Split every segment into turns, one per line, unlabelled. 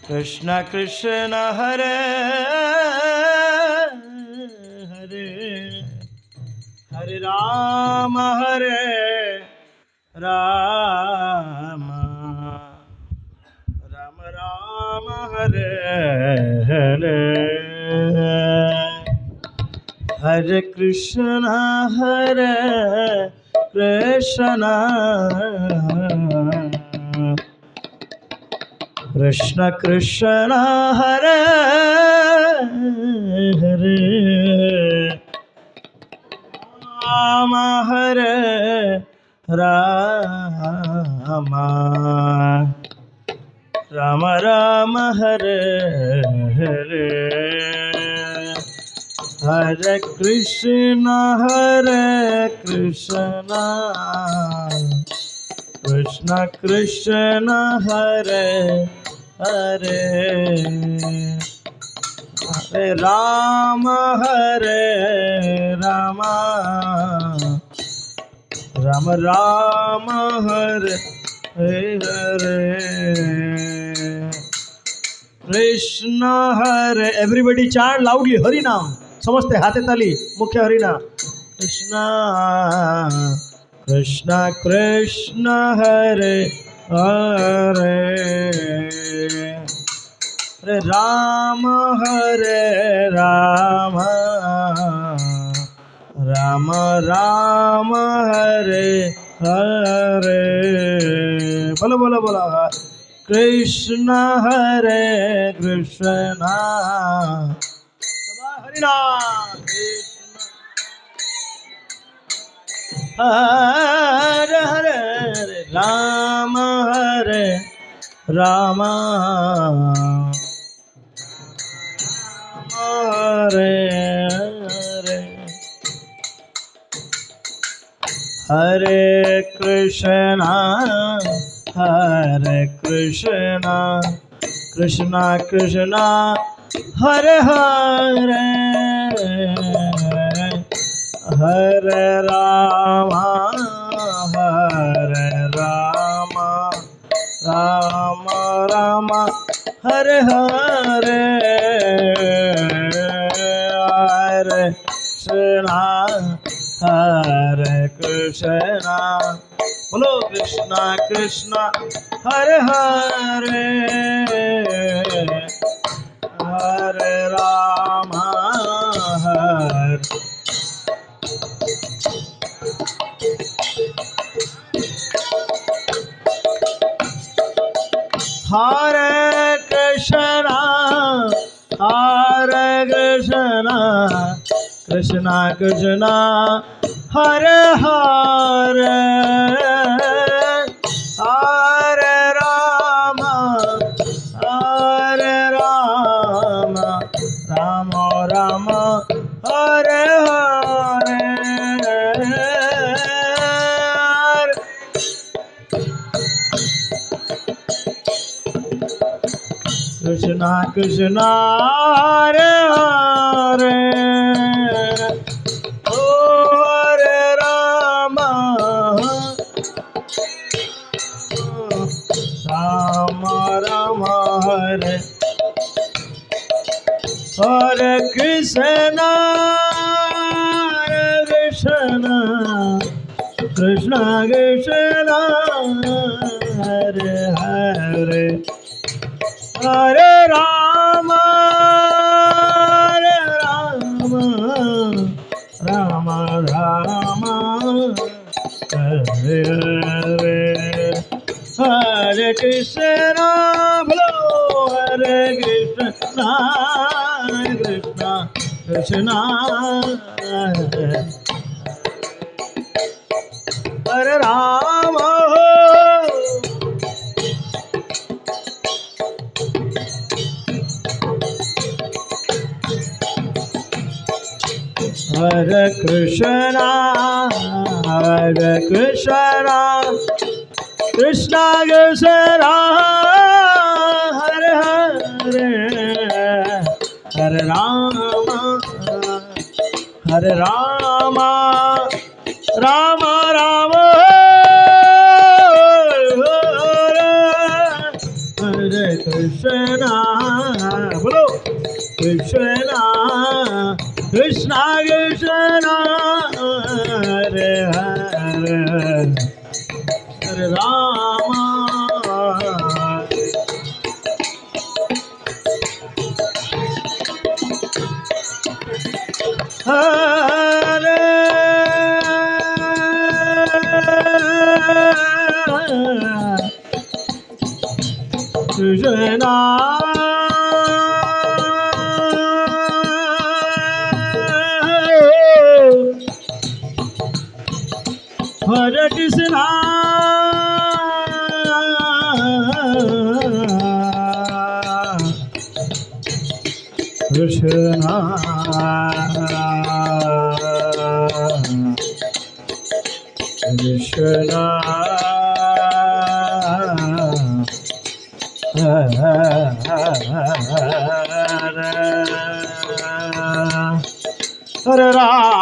कृष्ण कृष्ण हरे हरे हरे राम राम राम राम हरे हरे हरे कृष्ण कृष्ण कृष्ण हरे हरे राम राम राम राम हरे हरे हरे कृष्ण कृष्ण कृष्ण हरे हरे हरे राम राम राम हरे हरे कृष्ण हरे everybody चार loudly Hari नाम समजते हाथे ताली मुख्य हरि नाम कृष्ण कृष्ण कृष्ण हरे हरे हरे राम राम राम हरे हरे बोलो बोलो बोलो कृष्ण कृष्ण हरि नाम हरे हरे हरे राम हरे हरे हरे कृष्ण कृष्ण कृष्ण हरे हरे हरे राम राम राम हरे हरे हरे कृष्ण बोलो कृष्ण कृष्ण हरे हरे हरे राम हरे कृष्ण कृष्ण कृष्ण हरे हरे हरे राम राम राम हरे हरे कृष्ण कृष्ण हरे हरे ओ हरे राम राम हरे हरे कृष्ण कृष्ण कृष्ण हरे हरे हरे राम राम हरे हरे हरे कृष्ण बोलो हरे कृष्ण कृष्ण हरे राम हरे कृष्ण कृष्ण कृष्ण हरे हरे हरे राम राम हरे Krishna, bolo, Krishna, Krishna Krishna, Hare Hare, Hare Rama, Hare Krishna, Hare Krishna, Krishna, Krishna, Hare Rama, Hare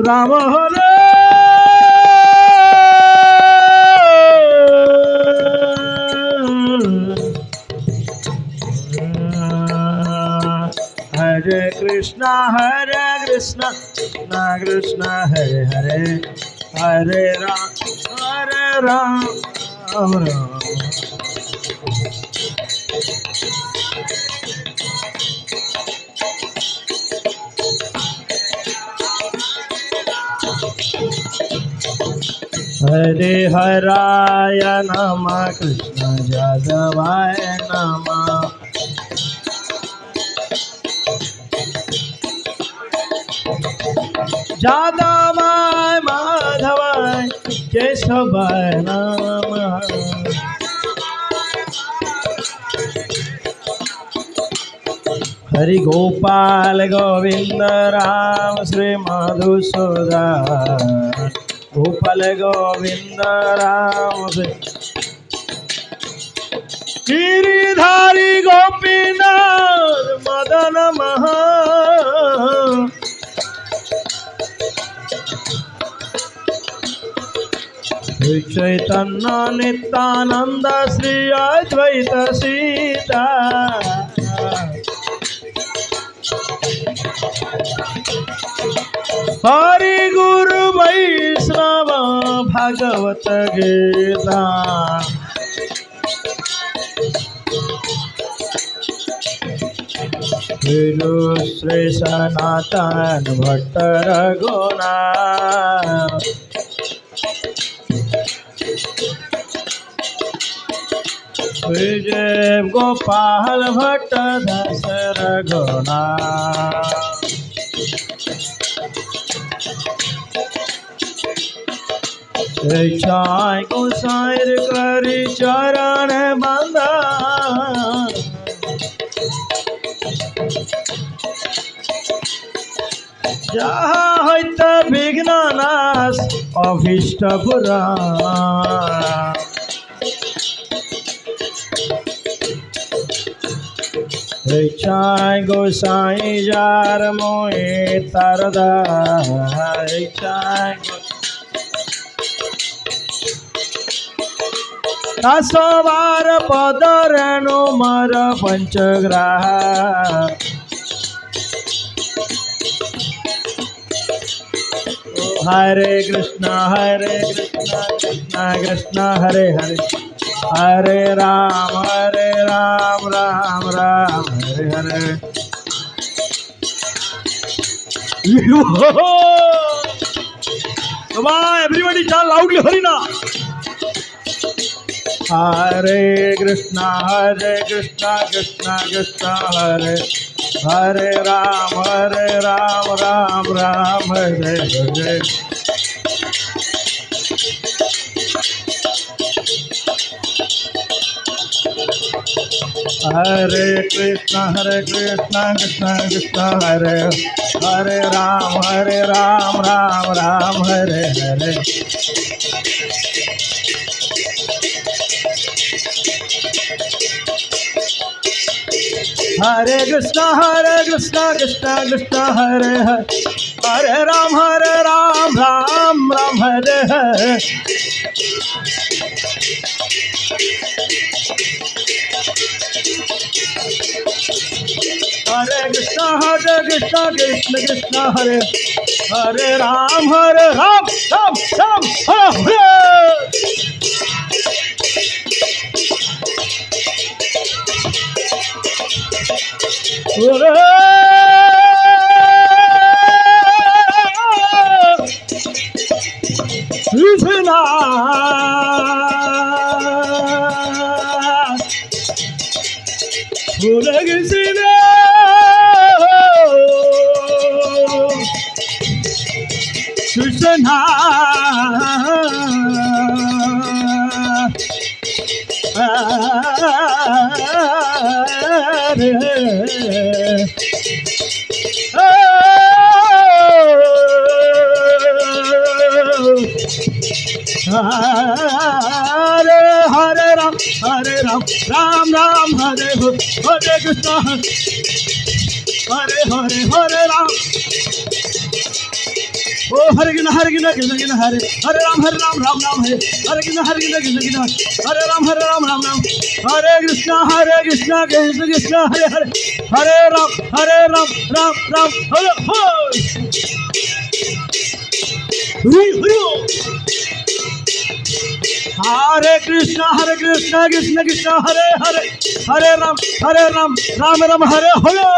Rama Hare Hare Krishna Krishna Krishna Hare Hare Hare Ram Ram Hare Haraya Namah Krishna Jadavaya Namah Jadavaya Madhavaya Keshavaya Namah Hari Gopal Govinda Ram Sri Madhusudan Gopal Govinda Ram Giridhari Gopinath Madana Maha Shri Chaitanya Nityananda Shri Advaita Sita Hari Guru Vaishnava Bhagavat Gita Guru Sri Sanatan Bhatta Raghunath Vijay Gopal Bhatta Dasa Raghunath Jai Gosair Kari Charan Banda Jaha Haita Vigna Nas Avishta Puran Jai Gosai Jar Moe Tarada Jai Tasavar Padarano Mara Panchagraha Hare Krishna Krishna Krishna Hare Hare Hare Ram Ram Ram Hare Hare Come on everybody chant loudly Harina Hare Krishna Krishna Krishna Hare Hare Ram Ram Ram Hare Hare. Hare Krishna Krishna Krishna Hare Hare Ram Ram Hare Hare. Hare Krishna Krishna Krishna Hare Hare Hare Ram Ram Hare Hare. Hare Krishna Krishna Krishna Hare Hare Ram Ram Hare. Krishna Hare Krishna Krishna Hare Ram Ram Hare Hare Krishna Hare Ram. Oh Hare Krishna Hare Ram Ram Hare Hare Krishna Hare Ram Ram Hare Krishna Krishna Hare Ram Ram Hare Hare Krishna Krishna Hare Ram Ram Hare Hare.